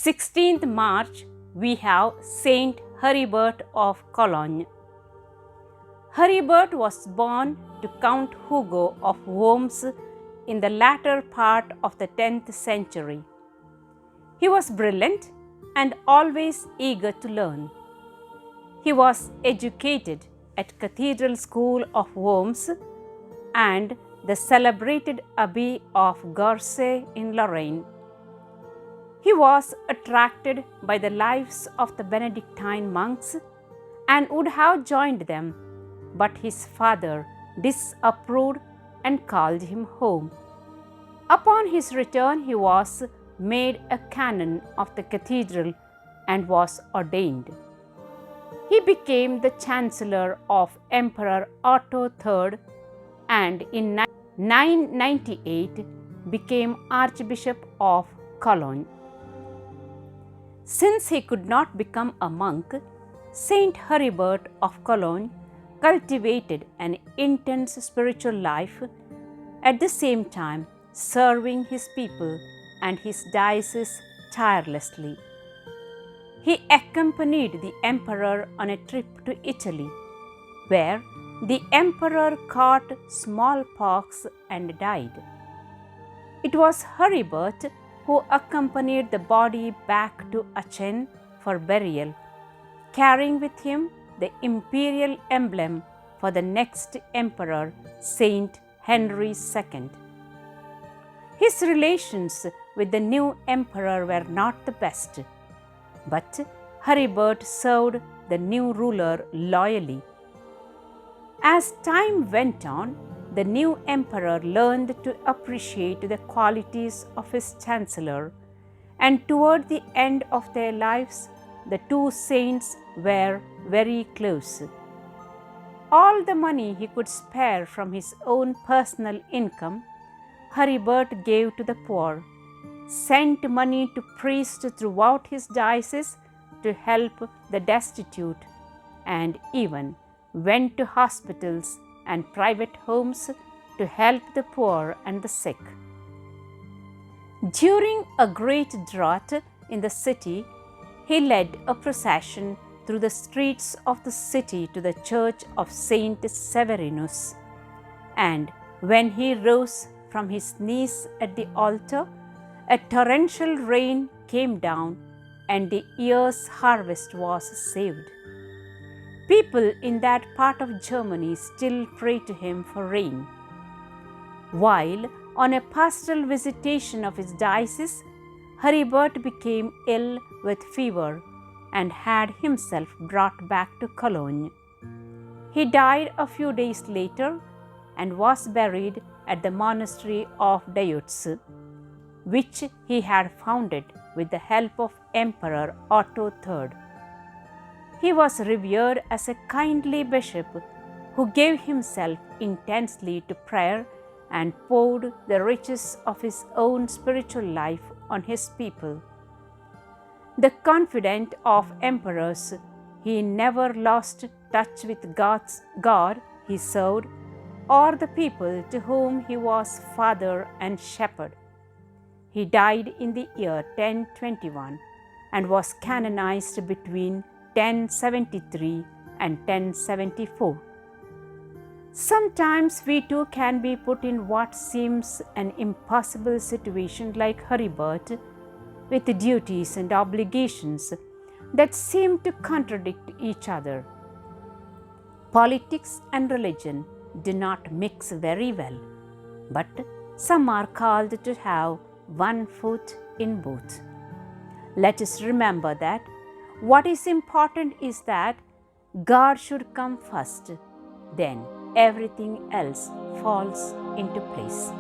16th March, we have Saint Heribert of Cologne. Heribert was born to Count Hugo of Worms in the latter part of the 10th century. He was brilliant and always eager to learn. He was educated at Cathedral School of Worms and the celebrated Abbey of Gorce in Lorraine. He was attracted by the lives of the Benedictine monks and would have joined them, but his father disapproved and called him home. Upon his return, he was made a canon of the cathedral and was ordained. He became the chancellor of Emperor Otto III and in 998 became Archbishop of Cologne. Since he could not become a monk, Saint Heribert of Cologne cultivated an intense spiritual life, at the same time serving his people and his diocese tirelessly. He accompanied the emperor on a trip to Italy, where the emperor caught smallpox and died. It was Heribert who accompanied the body back to Aachen for burial, carrying with him the imperial emblem for the next emperor, Saint Henry II. His relations with the new emperor were not the best, but Heribert served the new ruler loyally. As time went on, the new emperor learned to appreciate the qualities of his chancellor, and toward the end of their lives, the two saints were very close. All the money he could spare from his own personal income, Heribert gave to the poor, sent money to priests throughout his diocese to help the destitute, and even went to hospitals and private homes to help the poor and the sick. During a great drought in the city, he led a procession through the streets of the city to the church of Saint Severinus, and when he rose from his knees at the altar, a torrential rain came down and the year's harvest was saved. People in that part of Germany still pray to him for rain. While on a pastoral visitation of his diocese, Heribert became ill with fever and had himself brought back to Cologne. He died a few days later and was buried at the monastery of Deutz, which he had founded with the help of Emperor Otto III. He was revered as a kindly bishop who gave himself intensely to prayer and poured the riches of his own spiritual life on his people. The confidant of emperors, he never lost touch with God he served or the people to whom he was father and shepherd. He died in the year 1021 and was canonized between 1073 and 1074. Sometimes we too can be put in what seems an impossible situation like Heribert, with duties and obligations that seem to contradict each other. Politics and religion do not mix very well, but some are called to have one foot in both. Let us remember that what is important is that God should come first, then everything else falls into place.